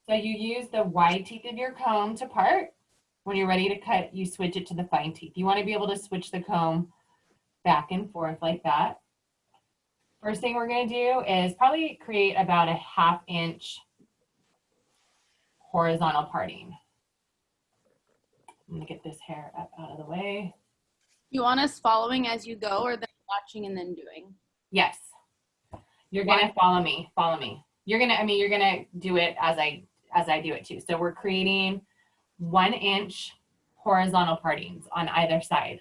So you use the wide teeth of your comb to part. When you're ready to cut, you switch it to the fine teeth. You want to be able to switch the comb back and forth like that. First thing we're going to do is probably create about a 1/2 inch horizontal parting. I'm going to get this hair up out of the way. You want us following as you go, or then watching and then doing? Yes. You're going to follow me. Follow me. You're going to do it as I do it too. So we're creating 1 inch horizontal partings on either side.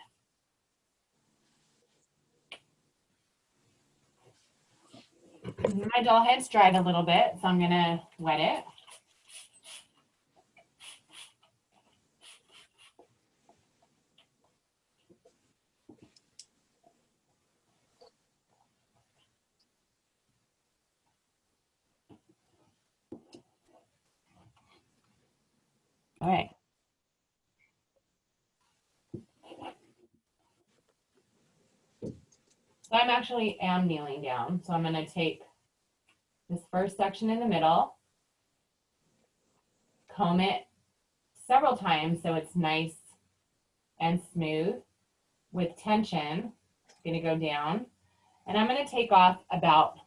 My doll head's dried a little bit, so I'm going to wet it. All right. So I'm actually kneeling down. So I'm going to take this first section in the middle, comb it several times so it's nice and smooth with tension. Going to go down, and I'm going to take off about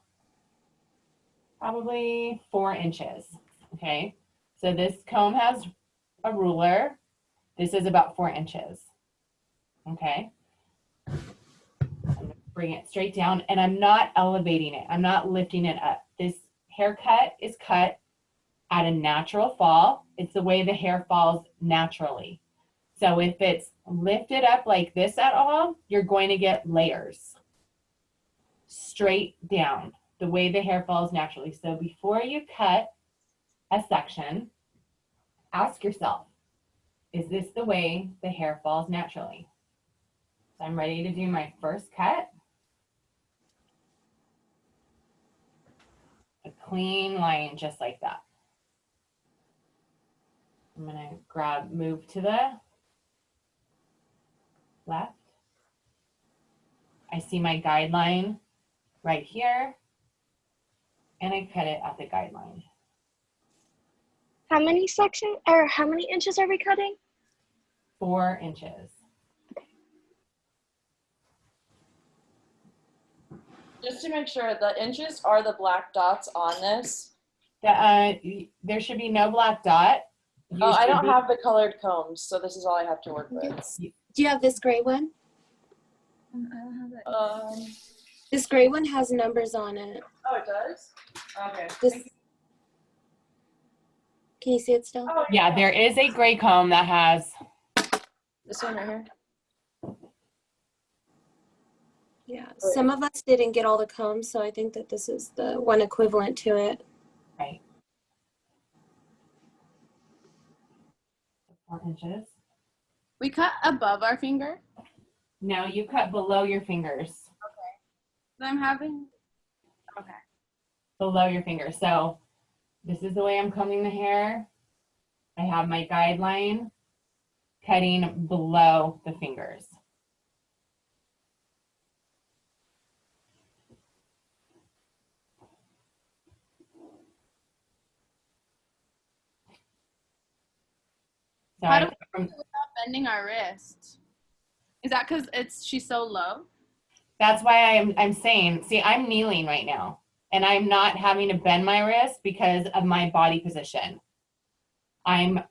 probably 4 inches. Okay, so this comb has a ruler. This is about 4 inches. Okay, I'm going to bring it straight down, and I'm not elevating it. I'm not lifting it up. This haircut is cut at a natural fall. It's the way the hair falls naturally. So if it's lifted up like this at all, you're going to get layers straight down, the way the hair falls naturally. So before you cut a section, ask yourself, is this the way the hair falls naturally? So I'm ready to do my first cut. A clean line just like that. I'm going to move to the left. I see my guideline right here, and I cut it at the guideline. How many sections, or how many inches are we cutting? 4 inches. Just to make sure, the inches are the black dots on this. There should be no black dot. Oh, I don't have the colored combs, so this is all I have to work with. Do you have this gray one? I don't have that. This gray one has numbers on it. Oh, it does? Okay. Can you see it still? Oh, Yeah, there is a gray comb that has. This one right here? Yeah, some of us didn't get all the combs, so I think that this is the one equivalent to it. Right. 4 inches. We cut above our finger. No, you cut below your fingers. Okay. I'm having. Okay. Below your fingers. So this is the way I'm combing the hair. I have my guideline cutting below the fingers. So How do we do it without bending our wrist? Is that because she's so low? that's why I'm saying, see, I'm kneeling right now, and I'm not having to bend my wrist because of my body position. My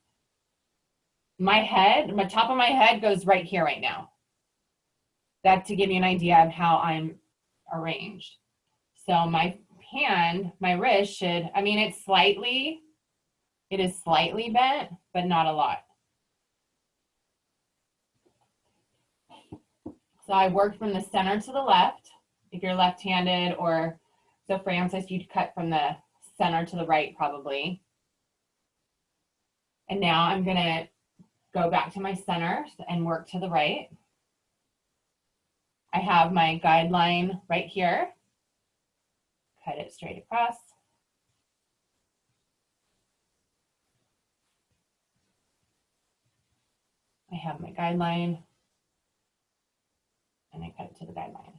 top of my head goes right here right now. That to give you an idea of how I'm arranged. So my hand, my wrist should, I mean, it is slightly bent, but not a lot. So I worked from the center to the left, if you're left-handed, or so Francis, you'd cut from the center to the right probably. And now I'm gonna go back to my center and work to the right. I have my guideline right here. Cut it straight across. I have my guideline, and I cut it to the guideline.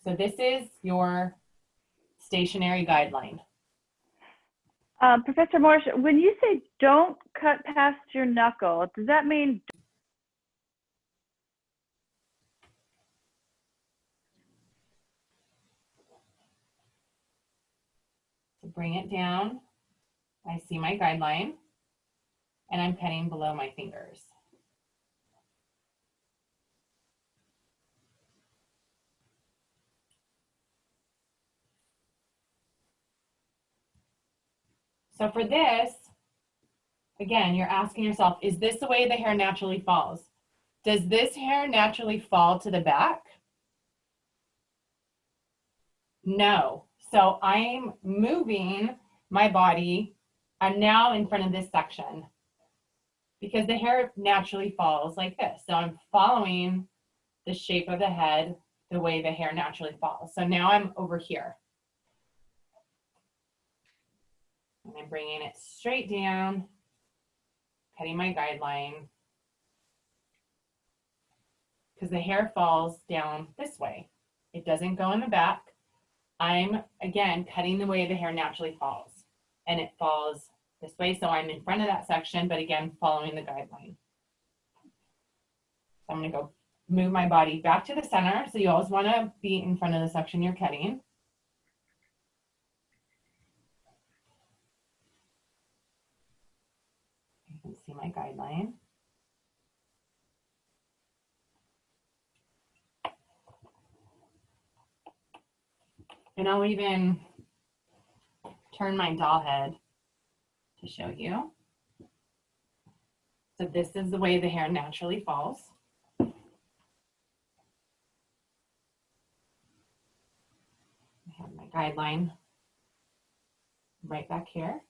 So this is your stationary guideline. Professor Morse, when you say don't cut past your knuckle, does that mean So bring it down. I see my guideline, and I'm cutting below my fingers. So for this, again, you're asking yourself, is this the way the hair naturally falls? Does this hair naturally fall to the back? No. So I'm moving my body. I'm now in front of this section because the hair naturally falls like this. So I'm following the shape of the head the way the hair naturally falls. So now I'm over here. And I'm bringing it straight down, cutting my guideline, because the hair falls down this way. It doesn't go in the back. I'm, again, cutting the way the hair naturally falls. And it falls this way, so I'm in front of that section, but again, following the guideline. So I'm gonna go move my body back to the center. So you always wanna be in front of the section you're cutting. You can see my guideline. And I'll even turn my doll head to show you. So this is the way the hair naturally falls. I have my guideline right back here.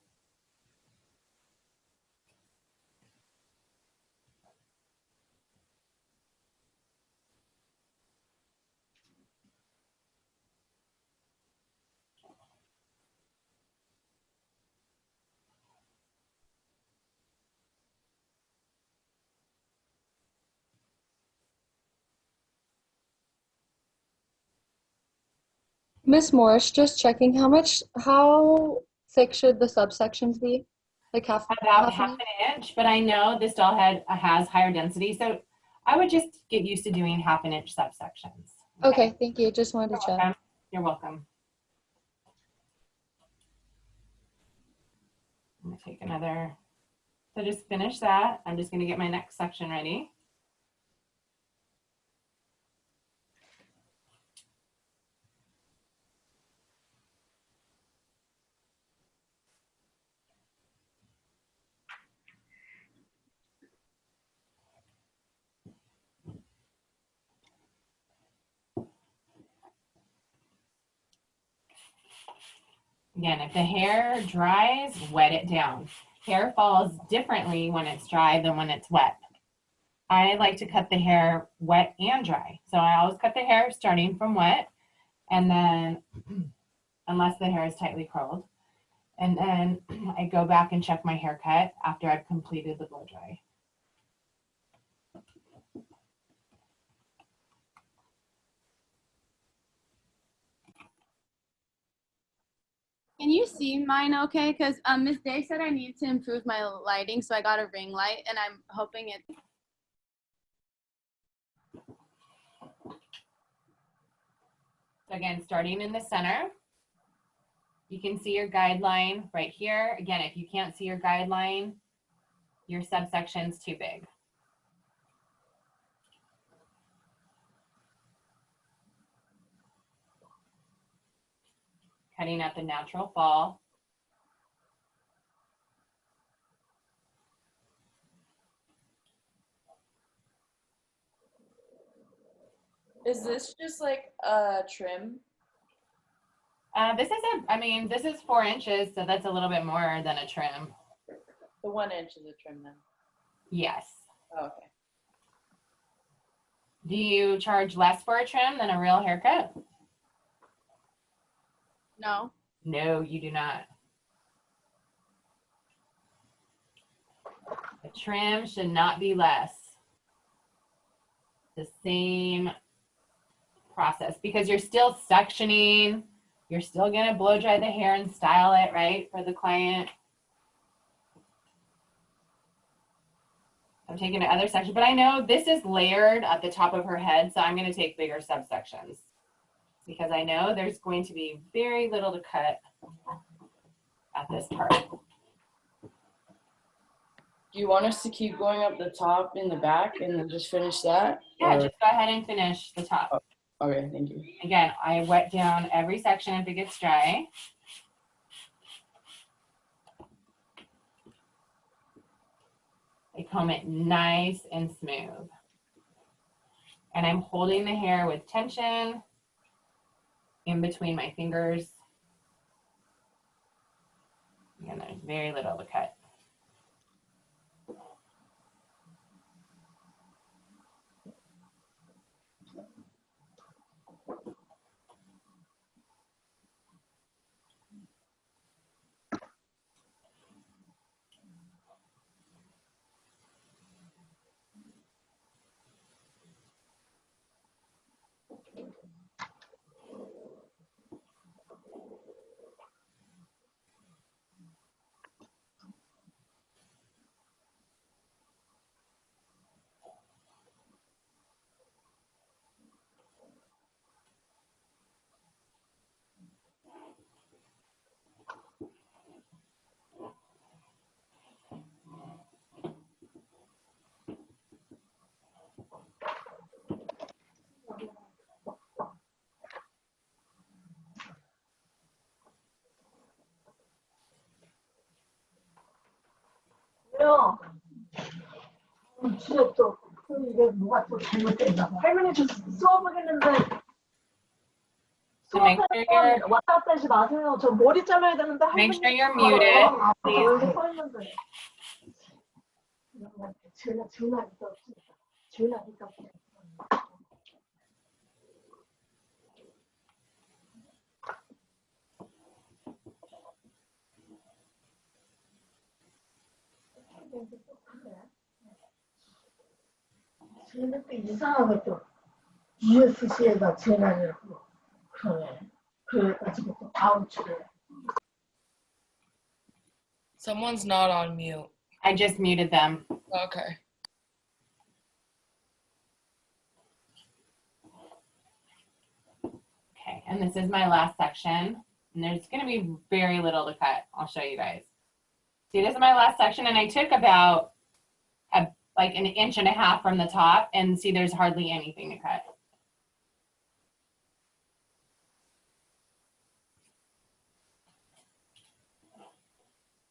Miss Morris, just checking, how thick should the subsections be? Like About half an inch, but I know this doll head has higher density, so I would just get used to doing half an inch subsections. Okay, thank you. Just wanted to You're check. welcome. You're welcome. I'm gonna take another, so just finish that. I'm just gonna get my next section ready. Again, if the hair dries, wet it down. Hair falls differently when it's dry than when it's wet. I like to cut the hair wet and dry. So I always cut the hair starting from wet, and then, unless the hair is tightly curled, and then I go back and check my haircut after I've completed the blow dry. Can you see mine okay? Because Miss Day said I need to improve my lighting, so I got a ring light, and I'm hoping it. So again, starting in the center, you can see your guideline right here. Again, if you can't see your guideline, your subsection's too big. Cutting at the natural fall. Is this just like a trim? This is 4 inches, so that's a little bit more than a trim. The 1 inch is a trim then. Yes. Oh, okay. Do you charge less for a trim than a real haircut? No. No, you do not. A trim should not be less. The same process, because you're still sectioning You're still gonna blow dry the hair and style it, right, for the client. I'm taking the other section, but I know this is layered at the top of her head, so I'm gonna take bigger subsections because I know there's going to be very little to cut at this part. Do you want us to keep going up the top in the back and then just finish that? Yeah, Or- just go ahead and finish the top. Okay, thank you. Again, I wet down every section if it gets dry. I comb it nice and smooth. And I'm holding the hair with tension in between my fingers. And there's very little to cut. 진짜 또 이게 뭐가 또 잘못됐나 봐. 할머니 저 수업을 했는데 So make sure you're, 왔다 갔다 하지 마세요. 저 머리 잘라야 되는데 make 할머니 sure you're muted. 여기 서 있는데 지훈아니까 없으니까 지훈아니까 없으니까 쟤는 이상하게 또 USC에다 전화를 그러네. 그래가지고 또 다음 주에 Someone's not on mute. I just muted them. Okay. Okay, and this is my last section. And there's gonna be very little to cut. I'll show you guys. See, this is my last section, and I took about like an inch and a half from the top, and see there's hardly anything to cut.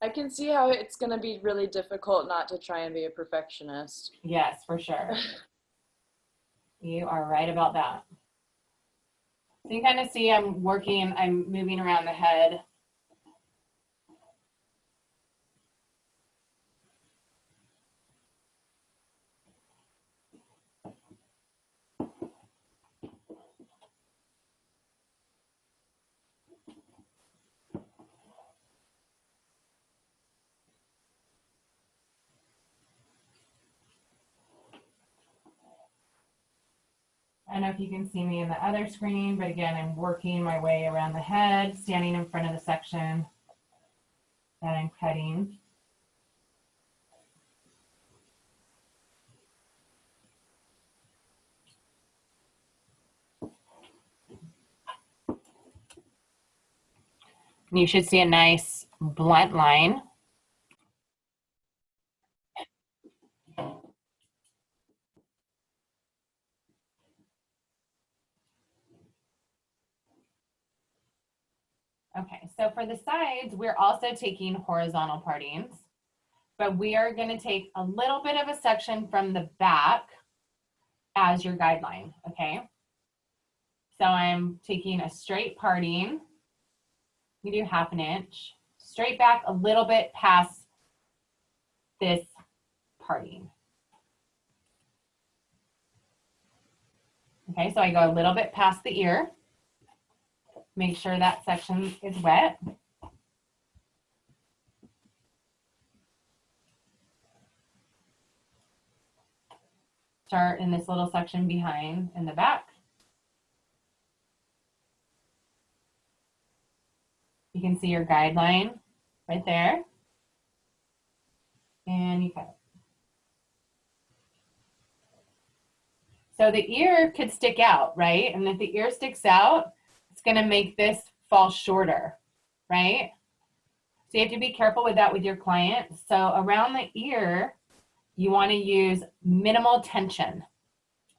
I can see how it's going to be really difficult not to try and be a perfectionist. Yes, for sure. You are right about that. So you kind of see I'm moving around the head. I don't know if you can see me in the other screen, but again, I'm working my way around the head, standing in front of the section that I'm cutting. And you should see a nice blunt line. Okay, so for the sides, we're also taking horizontal partings, but we are going to take a little bit of a section from the back as your guideline, okay? So I'm taking a straight parting. We do 1/2 inch, straight back a little bit past this parting. Okay, so I go a little bit past the ear. Make sure that section is wet. Start in this little section behind in the back. You can see your guideline right there. And you cut it. So the ear could stick out, right? And if the ear sticks out, it's going to make this fall shorter, right? So you have to be careful with that with your client. So around the ear, you want to use minimal tension,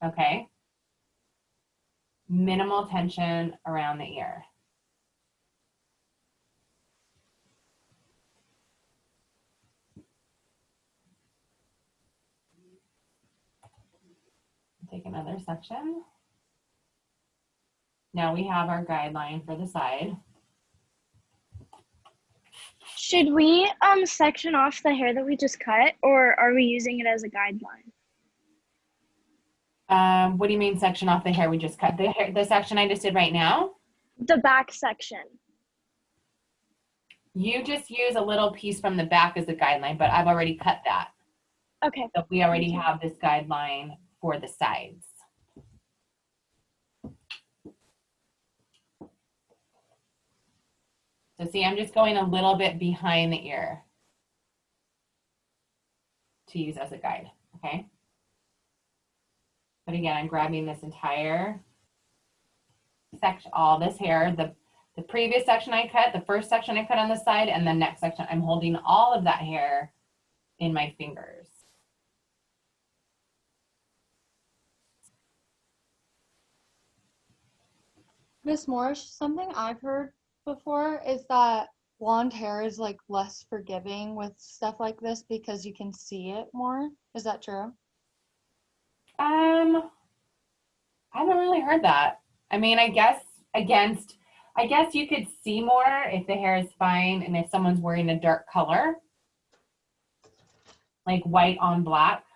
okay? Minimal tension around the ear. Take another section. Now we have our guideline for the side. Should we section off the hair that we just cut, or are we using it as a guideline? What do you mean section off the hair we just cut? The section I just did right now? The back section. You just use a little piece from the back as a guideline, but I've already cut that. Okay. So we already have this guideline for the sides. So see, I'm just going a little bit behind the ear to use as a guide, okay? But again, I'm grabbing this entire section, all this hair, the previous section I cut, the first section I cut on the side, and the next section, I'm holding all of that hair in my fingers. Miss Morris, something I've heard before is that blonde hair is like less forgiving with stuff like this because you can see it more. Is that true? I haven't really heard that. I mean, I guess you could see more if the hair is fine and if someone's wearing a dark color, like white on black.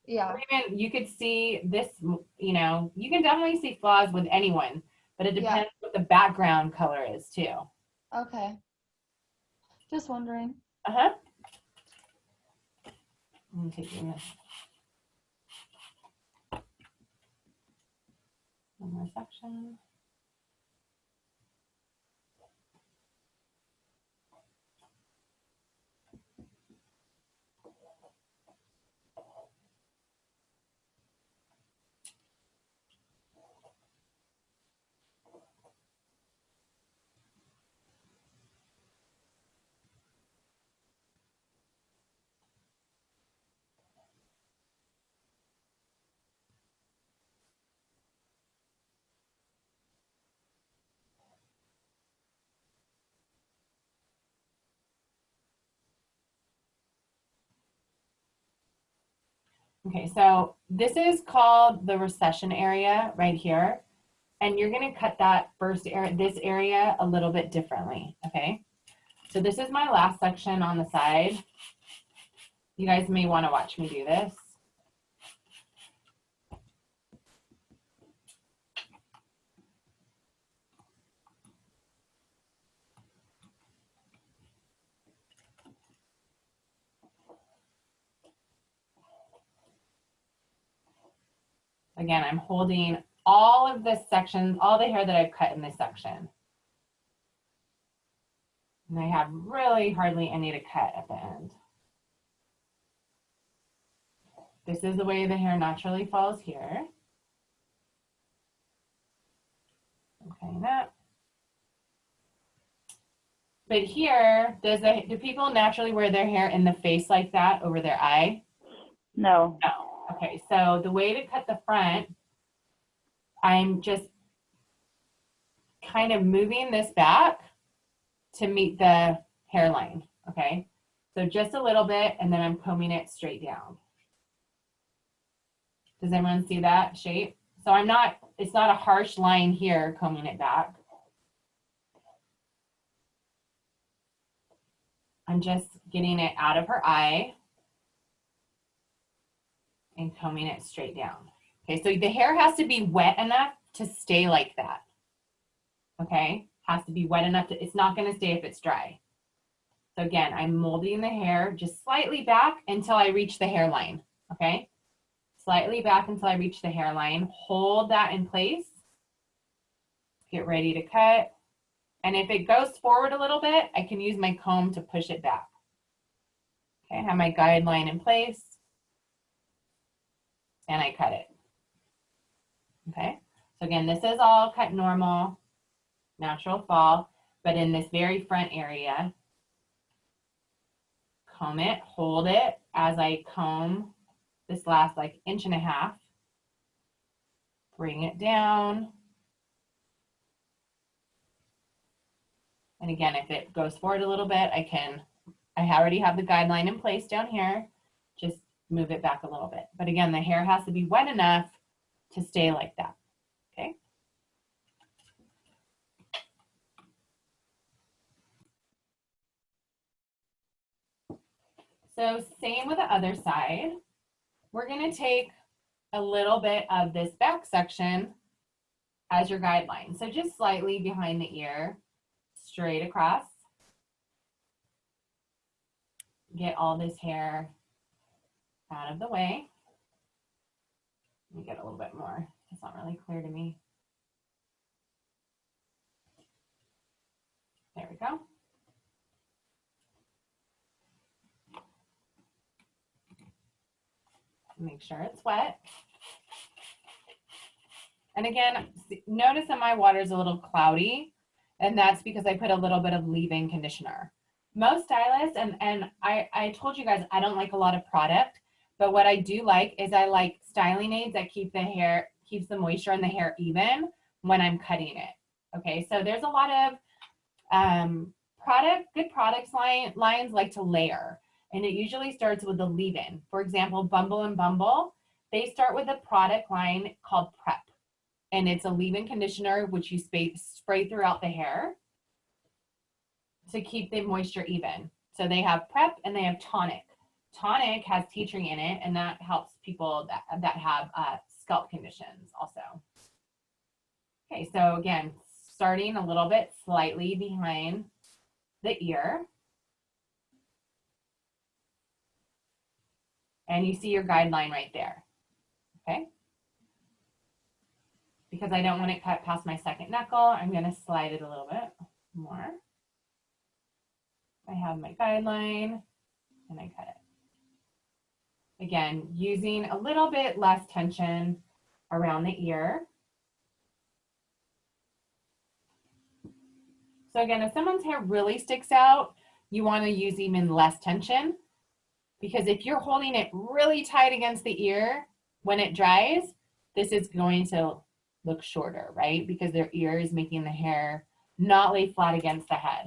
Yeah. Or even you could see this, you know, you can definitely see flaws with anyone, but it depends what the background color is too. Okay. Just wondering. Uh-huh. I'm taking this. One more section. Okay, so this is called the recession area right here. And you're gonna cut that first area, this area a little bit differently, okay? So this is my last section on the side. You guys may wanna watch me do this. Again, I'm holding all of this section, all the hair that I've cut in this section. And I have really hardly any to cut at the end. This is the way the hair naturally falls here. Okay, that. But here, do people naturally wear their hair in the face like that over their eye? No. No. Okay, so the way to cut the front, I'm just kind of moving this back to meet the hairline, okay? So just a little bit, and then I'm combing it straight down. Does everyone see that shape? So it's not a harsh line here, combing it back. I'm just getting it out of her eye and combing it straight down. Okay, so the hair has to be wet enough to stay like that. Okay, has to be wet enough to, it's not gonna stay if it's dry. So again, I'm molding the hair just slightly back until I reach the hairline, okay? Slightly back until I reach the hairline. Hold that in place. Get ready to cut. And if it goes forward a little bit, I can use my comb to push it back. Okay, I have my guideline in place and I cut it. Okay, so again, this is all cut normal, natural fall, but in this very front area, comb it, hold it as I comb this last like 1.5 inches, bring it down. And again, if it goes forward a little bit, I already have the guideline in place down here, just move it back a little bit. But again, the hair has to be wet enough to stay like that, okay? So same with the other side. We're gonna take a little bit of this back section as your guideline. So just slightly behind the ear, straight across. Get all this hair out of the way. Let me get a little bit more. It's not really clear to me. There we go. Make sure it's wet. And again, notice that my water is a little cloudy, and that's because I put a little bit of leave-in conditioner. Most stylists, and I told you guys I don't like a lot of product, but what I do like is I like styling aids that keeps the moisture in the hair even when I'm cutting it. Okay, so there's a lot of good products lines like to layer, and it usually starts with the leave-in. For example, Bumble and Bumble, they start with a product line called Prep, and it's a leave-in conditioner which you spray throughout the hair to keep the moisture even. So they have Prep and they have Tonic. Tonic has tea tree in it, and that helps people that have scalp conditions also. Okay, so again, starting a little bit slightly behind the ear. And you see your guideline right there, okay? Because I don't want it cut past my second knuckle, I'm gonna slide it a little bit more. I have my guideline and I cut it. Again, using a little bit less tension around the ear. So again, if someone's hair really sticks out, you wanna use even less tension, because if you're holding it really tight against the ear, when it dries, this is going to look shorter, right? Because their ear is making the hair not lay flat against the head.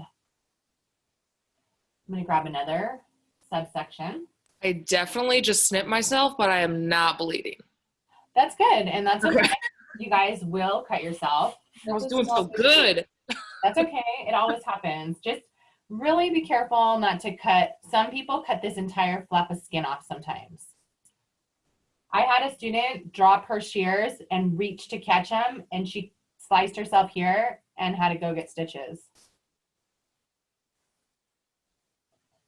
I'm gonna grab another subsection. I definitely just snipped myself, but I am not bleeding. That's good, and that's okay. You guys will cut yourself. I was doing so good. That's okay, it always happens. Just really be careful not to cut. Some people cut this entire flap of skin off sometimes. I had a student drop her shears and reach to catch them, and she sliced herself here and had to go get stitches.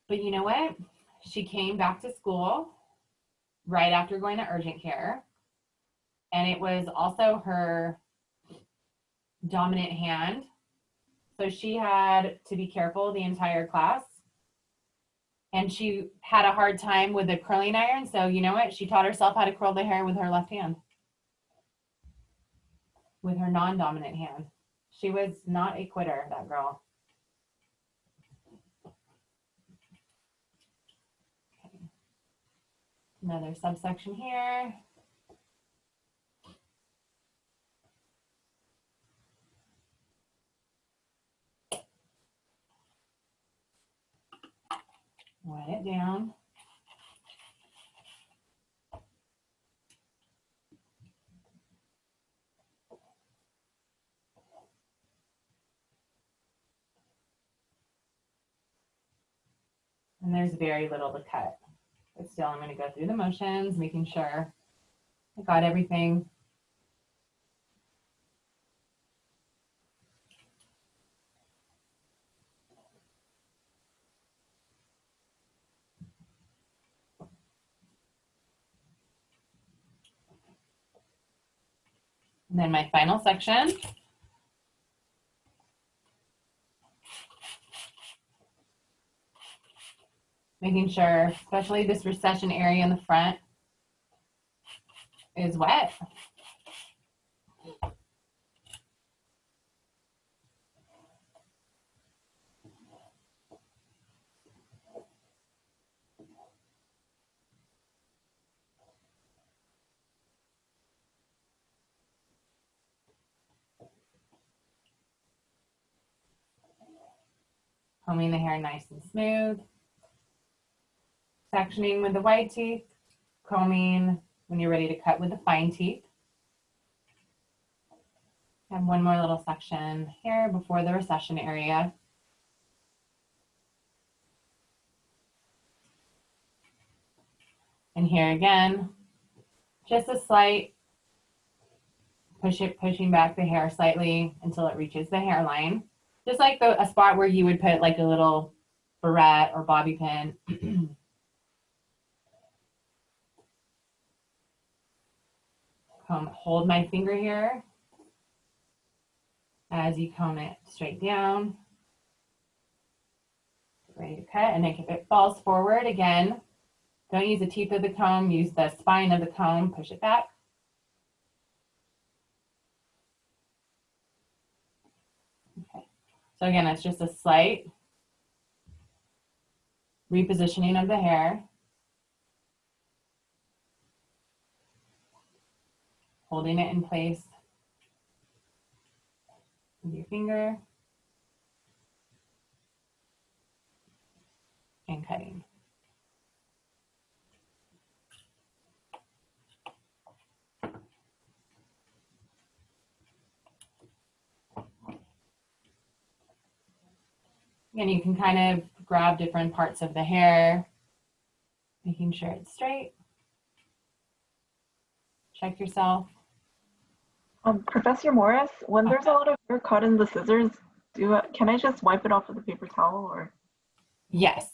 But you know what? She came back to school right after going to urgent care, and it was also her dominant hand. So she had to be careful the entire class. And she had a hard time with the curling iron. So you know what? She taught herself how to curl the hair with her left hand, with her non-dominant hand. She was not a quitter, that girl. Okay. Another subsection here. Wet it down. And there's very little to cut, but still I'm going to go through the motions, making sure I got everything. And then my final section Making sure, especially this recession area in the front is wet. Combing the hair nice and smooth. Sectioning with the wide teeth. Combing when you're ready to cut with the fine teeth. And one more little section here before the recession area. And here again, just a slight pushing back the hair slightly until it reaches the hairline. Just like a spot where you would put like a little barrette or bobby pin. Hold my finger here as you comb it straight down. Ready to cut, and then if it falls forward again, don't use the teeth of the comb, use the spine of the comb, push it back. Okay, so again, it's just a slight repositioning of the hair. Holding it in place with your finger and cutting. And you can kind of grab different parts of the hair, making sure it's straight. Check yourself. Professor Morris, when there's a lot of hair caught in the scissors, can I just wipe it off with a paper towel or? Yes.